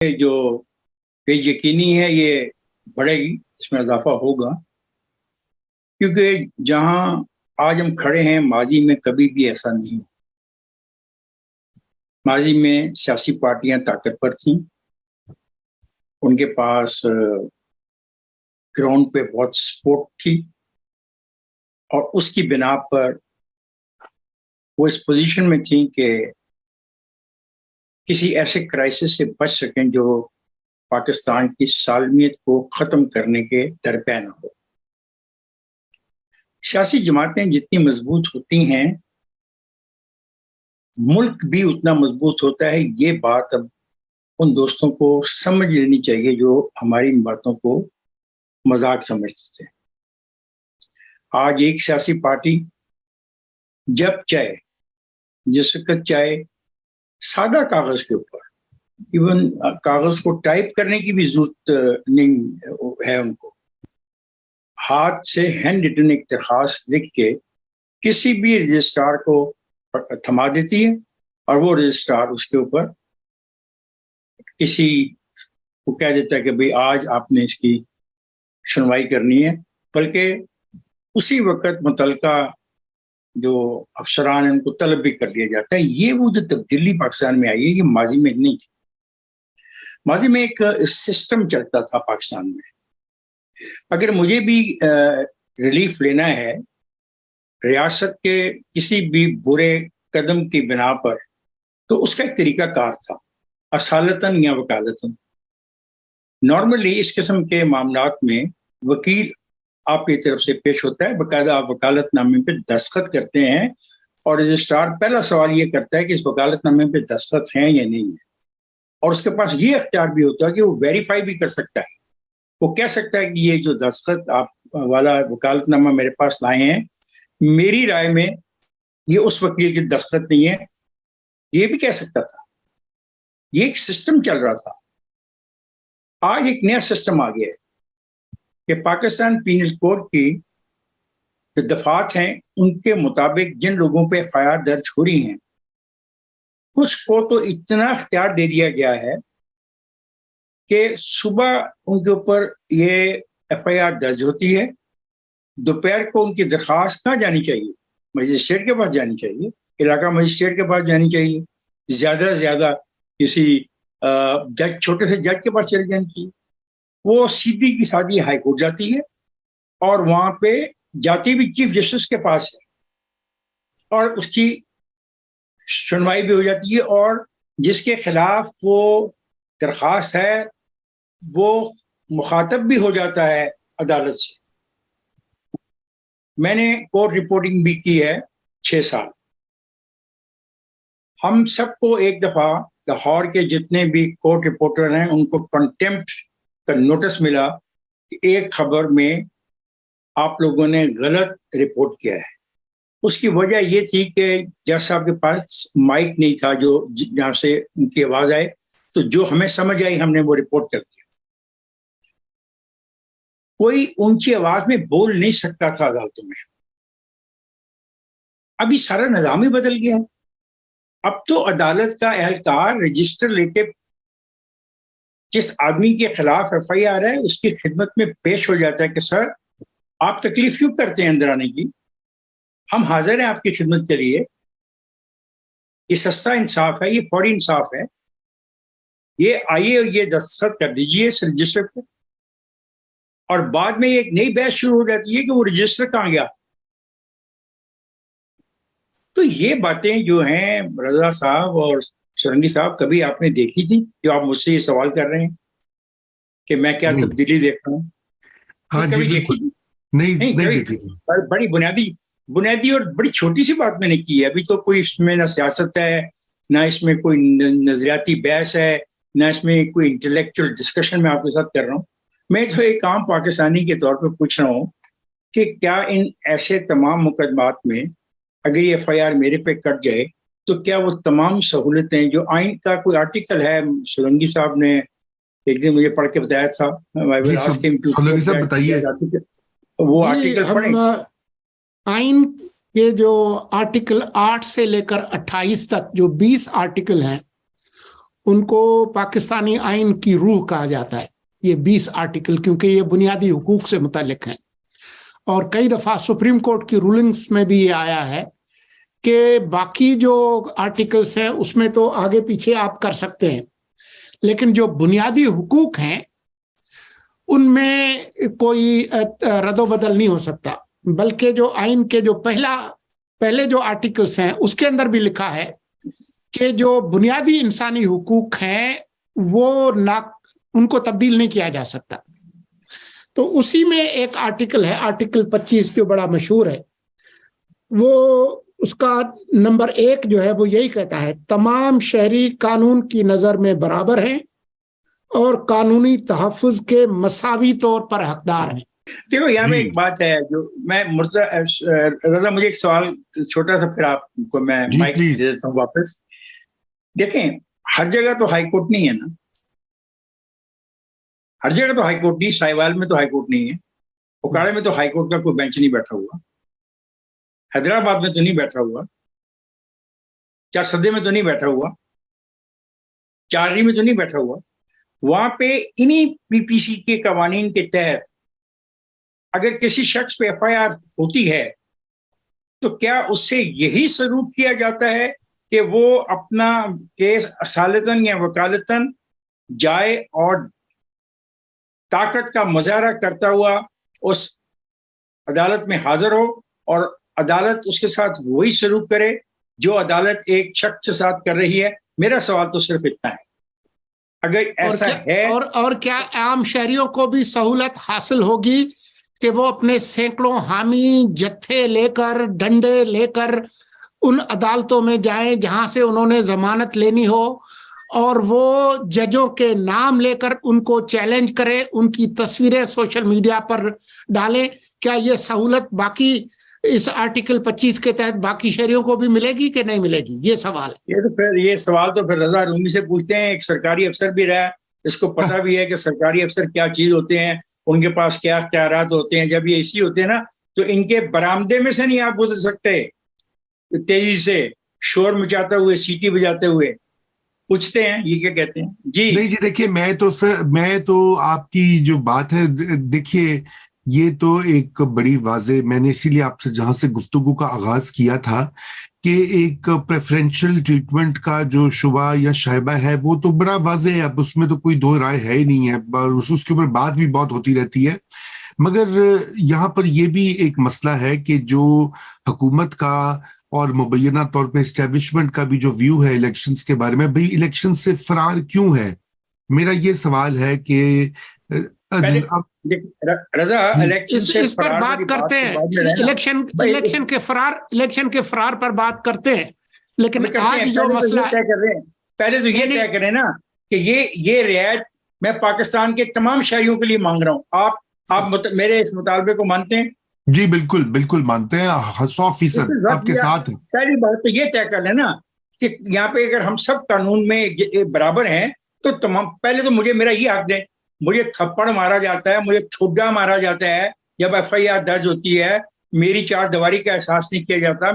जो ये यकीनी है ये बढ़ेगी, इसमें इजाफा होगा, क्योंकि जहां आज हम खड़े हैं माजी में कभी भी ऐसा नहीं हुआ। माजी में सियासी पार्टियां ताकतवर थीं, उनके पास ग्राउंड पे बहुत सपोर्ट थी और उसकी बिना पर वो इस पोजीशन में थी कि किसी ऐसे क्राइसिस से बच सकें जो पाकिस्तान की सालमियत को खत्म करने के दरपे न हो। सियासी जमातें जितनी मजबूत होती हैं, मुल्क भी उतना मजबूत होता है। ये बात अब उन दोस्तों को समझ लेनी चाहिए जो हमारी बातों को मजाक समझते थे। आज एक सियासी पार्टी जब चाहे, जिस वक्त चाहे, सादा कागज के ऊपर, इवन कागज को टाइप करने की भी जरूरत नहीं है, उनको हाथ से हैंड रिटन एक दरखास्त लिख के किसी भी रजिस्ट्रार को थमा देती है और वो रजिस्ट्रार उसके ऊपर किसी को कह देता है कि भाई आज आपने इसकी सुनवाई करनी है, बल्कि उसी वक्त मुतलका जो अफसरान है उनको तलब भी कर लिया जाता है। ये वो जो तब्दीली पाकिस्तान में आई है, ये माजी में नहीं थी। माजी में एक सिस्टम चलता था पाकिस्तान में। अगर मुझे भी रिलीफ लेना है रियासत के किसी भी बुरे कदम की बिना पर, तो उसका एक तरीका कार था, असालतन या वकालतन। नॉर्मली इस किस्म के मामलात में वकील आपकी तरफ से पेश होता है, बाकायदा आप वकालतनामे पे दस्तखत करते हैं और रजिस्ट्रार पहला सवाल ये करता है कि इस वकालतनामे पे दस्तखत हैं या नहीं है, और उसके पास ये अख्तियार भी होता है कि वो वेरीफाई भी कर सकता है। वो कह सकता है कि ये जो दस्तखत आप वाला वकालतनामा मेरे पास लाए हैं, मेरी राय में ये उस वकील की दस्तखत नहीं है, ये भी कह सकता था। ये एक सिस्टम चल रहा था। आज एक नया सिस्टम आ गया है कि पाकिस्तान पीनल कोड की जो दफात हैं उनके मुताबिक जिन लोगों पे एफआईआर दर्ज हो रही हैं, कुछ को तो इतना अख्तियार दे दिया गया है कि सुबह उनके ऊपर ये एफआईआर दर्ज होती है, दोपहर को उनकी दरखास्त कहाँ जानी चाहिए? मजिस्ट्रेट के पास जानी चाहिए, इलाका मजिस्ट्रेट के पास जानी चाहिए, ज्यादा से ज्यादा किसी जज, छोटे से जज के पास चली जानी चाहिए। वो सीधी की सादी हाई कोर्ट जाती है और वहां पे जाती भी चीफ जस्टिस के पास है और उसकी सुनवाई भी हो जाती है, और जिसके खिलाफ वो दरखास्त है वो मुखातब भी हो जाता है अदालत से। मैंने कोर्ट रिपोर्टिंग भी की है 6 साल। हम सबको एक दफा लाहौर के जितने भी कोर्ट रिपोर्टर हैं उनको कंटेम्प्ट का नोटिस मिला कि एक खबर में आप लोगों ने गलत रिपोर्ट किया है। उसकी वजह ये थी कि जज साहब के पास माइक नहीं था जो जहां से उनकी आवाज आए, तो जो हमें समझ आई हमने वो रिपोर्ट कर दिया। कोई ऊंची आवाज में बोल नहीं सकता था अदालतों में। अभी सारा निजाम ही बदल गया है। अब तो अदालत का एहलकार रजिस्टर लेके जिस आदमी के खिलाफ एफआईआर है उसकी खिदमत में पेश हो जाता है कि सर आप तकलीफ क्यों करते हैं अंदर आने की, हम हाजिर हैं आपकी खिदमत के लिए। ये सस्ता इंसाफ है, ये फौरी इंसाफ है, ये आइए ये दस्तखत कर दीजिए इस रजिस्टर पे। और बाद में एक नई बहस शुरू हो जाती है कि वो रजिस्टर कहाँ गया। तो ये बातें जो हैं रजा साहब और सुरंगी साहब, कभी आपने देखी थी जो आप मुझसे ये सवाल कर रहे हैं कि मैं क्या तब्दीली देख रहा हूँ? हाँ जी, कभी देखी बिल्कुल नहीं कभी देखी थी। बड़ी बुनियादी और बड़ी छोटी सी बात मैंने की है। अभी तो कोई इसमें ना सियासत है, ना इसमें कोई नजरियाती बहस है, ना इसमें कोई इंटेलेक्चुअल डिस्कशन मैं आपके साथ कर रहा हूँ। मैं तो एक आम पाकिस्तानी के तौर पर पूछ रहा हूँ कि क्या इन ऐसे तमाम मुकदमात में अगर ये एफआईआर मेरे पे कट जाए तो क्या वो तमाम सहूलतें जो आइन का कोई आर्टिकल है, सुरंगी साहब ने एक दिन मुझे पढ़ के बताया था, सोलंकी साहब बताइए। वो आर्टिकल पढ़े। आइन के जो आर्टिकल 8 से लेकर 28 तक जो 20 आर्टिकल हैं उनको पाकिस्तानी आइन की रूह कहा जाता है, ये 20 आर्टिकल, क्योंकि ये बुनियादी हुकूक से मुतालिक हैं। और कई दफा सुप्रीम कोर्ट की रूलिंग्स में भी ये आया है कि बाकी जो आर्टिकल्स हैं उसमें तो आगे पीछे आप कर सकते हैं, लेकिन जो बुनियादी हुकूक हैं उनमें कोई रद्दोबदल नहीं हो सकता। बल्कि जो आइन के जो पहले जो आर्टिकल्स हैं उसके अंदर भी लिखा है कि जो बुनियादी इंसानी हुकूक हैं वो उनको तब्दील नहीं किया जा सकता। तो उसी में एक आर्टिकल है, आर्टिकल 25, जो बड़ा मशहूर है, वो उसका नंबर 1 जो है वो यही कहता है, तमाम शहरी कानून की नजर में बराबर हैं और कानूनी तहफ़्फ़ुज़ के मसावी तौर पर हकदार हैं। देखो यहाँ पे एक बात है जो मैं रज़ा, मुझे एक सवाल छोटा सा, फिर आपको मैं माइक दे देता हूँ वापस। देखें, हर जगह तो हाई कोर्ट नहीं है ना, हर जगह तो हाई कोर्ट नहीं। साहिवाल में तो हाई कोर्ट नहीं है, उकाड़े में तो हाई कोर्ट का कोई बेंच नहीं बैठा हुआ, हैदराबाद में तो नहीं बैठा हुआ, चारसदे में तो नहीं बैठा हुआ, चाररी में तो नहीं बैठा हुआ। वहां पे इन्हीं पीपीसी के कवानीन के तहत अगर किसी शख्स पे एफआईआर होती है तो क्या उससे यही सलूक किया जाता है कि वो अपना केस असालतन या वकालतन जाए और ताकत का मुजाहरा करता हुआ उस अदालत में हाजिर हो और अदालत उसके साथ वही सलूक करे जो अदालत एक शख्स के साथ कर रही है? मेरा सवाल तो सिर्फ इतना है, अगर ऐसा है और क्या आम शहरियों को भी सहूलत हासिल होगी कि वो अपने सैकड़ों हामी जत्थे लेकर, डंडे लेकर उन अदालतों में जाएं जहां से उन्होंने जमानत लेनी हो, और वो जजों के नाम लेकर उनको चैलेंज करें, उनकी तस्वीरें सोशल मीडिया पर डालें? क्या ये सहूलत बाकी इस आर्टिकल 25 के तहत बाकी शहरियों को भी मिलेगी कि नहीं मिलेगी? ये सवाल है। ये सवाल तो फिर रज़ा रूमी से पूछते हैं, एक सरकारी अफसर भी रहा है, इसको पता भी है कि सरकारी अफसर क्या चीज होते हैं, उनके पास क्या इख्तियारात होते हैं। जब ये इसी होते हैं ना तो इनके बरामदे में से नहीं आप गुजर सकते तेजी से शोर मचाते हुए, सीटी बजाते हुए। पूछते हैं ये क्या कहते हैं जी। नहीं जी, देखिए मैं तो आपकी जो बात है, देखिए ये तो एक बड़ी वाज़े, मैंने इसीलिए आपसे जहां से गुफ्तगू का आगाज किया था कि एक प्रेफरेंशियल ट्रीटमेंट का जो शुबा या शायबा है वो तो बड़ा वाज़े है, अब उसमें तो कोई दो राय है ही नहीं है, उसके ऊपर बात भी बहुत होती रहती है। मगर यहाँ पर यह भी एक मसला है कि जो हुकूमत का और मुबैना तौर पे एस्टेब्लिशमेंट का भी जो व्यू है इलेक्शंस के बारे में, भाई इलेक्शन से फरार क्यों है? मेरा ये सवाल है कि रज़ा इस पर बात करते हैं, इलेक्शन के फरार पर बात करते हैं, लेकिन आज जो मसला तय कर रहे हैं, पहले तो ये तय करें ना कि ये रियायत मैं पाकिस्तान के तमाम शहरियों के लिए मांग रहा हूँ। आप मेरे इस मुतालबे को मानते हैं? जी बिल्कुल बिल्कुल मानते हैं, 100% आपके साथ है। पहली बात तो ये तय कर लेना कि यहाँ पे अगर हम सब कानून में बराबर हैं तो तमाम, पहले तो मुझे मेरा ये हक दें। मुझे थप्पड़ मारा जाता है, मुझे ठुड्डा मारा जाता है जब एफआईआर दर्ज होती है, मेरी चार दीवारी का एहसास नहीं किया जाता,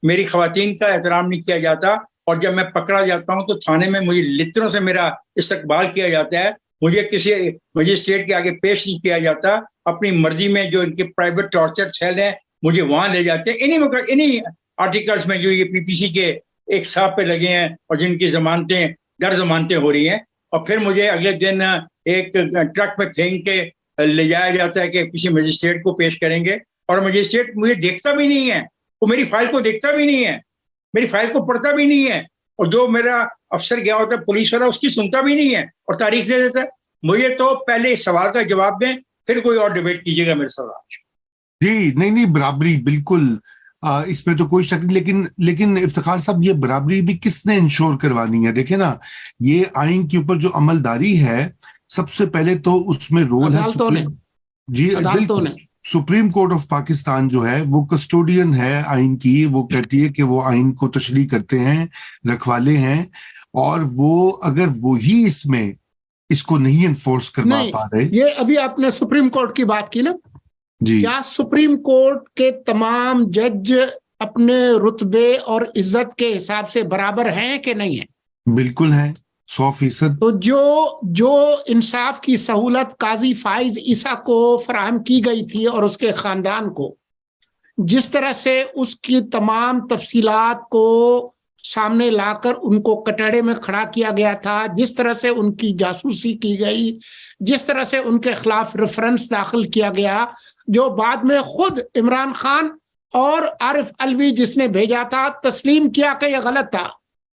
मेरी खवातीन का एहतराम नहीं किया जाता, और जब मैं पकड़ा जाता हूं तो थाने में मुझे लित्रों से मेरा इस्तकबाल किया जाता है, मुझे किसी मजिस्ट्रेट के आगे पेश नहीं किया जाता, अपनी मर्जी में जो इनके प्राइवेट टॉर्चर सेल हैं मुझे वहां ले जाते हैं। इन्हीं आर्टिकल्स में जो ये पीपीसी के एक साहब पे लगे हैं और जिनकी जमानतें दर जमानतें हो रही हैं, और फिर मुझे अगले दिन एक ट्रक में फेंक के ले जाया जाता है कि किसी मजिस्ट्रेट को पेश करेंगे, और मजिस्ट्रेट मुझे देखता भी नहीं है, वो मेरी फाइल को देखता भी नहीं है, मेरी फाइल को पढ़ता भी नहीं है, और जो मेरा अफसर गया होता है पुलिस वाला उसकी सुनता भी नहीं है और तारीख दे देता है। मुझे तो पहले इस सवाल का जवाब दें, फिर कोई और डिबेट कीजिएगा मेरे साथ। जी नहीं, बराबरी बिल्कुल, इसमें तो कोई शक नहीं, लेकिन इफ्तिखार साहब ये बराबरी भी किसने इंश्योर करवानी है? देखे ना, ये आइन के ऊपर जो अमलदारी है, सबसे पहले तो उसमें रोल है सुप्रीम कोर्ट ऑफ पाकिस्तान जो है वो कस्टोडियन है आइन की। वो कहती है कि वो आइन को तशरीह करते हैं, रखवाले हैं, और वो अगर वो ही इसको नहीं इन्फोर्स करवा पा रहे। ये अभी आपने सुप्रीम कोर्ट की बात की ना जी, क्या सुप्रीम कोर्ट के तमाम जज अपने रुतबे और इज्जत के हिसाब से बराबर हैं कि नहीं है? बिल्कुल है। 100%। तो जो इंसाफ की सहूलत काजी फाइज ईसा को फराहम की गई थी और उसके खानदान को, जिस तरह से उसकी तमाम तफसीलात को सामने लाकर उनको कटहरे में खड़ा किया गया था, जिस तरह से उनकी जासूसी की गई, जिस तरह से उनके खिलाफ रेफरेंस दाखिल किया गया, जो बाद में खुद इमरान खान और आरिफ अलवी जिसने भेजा था तस्लीम किया कि यह गलत था,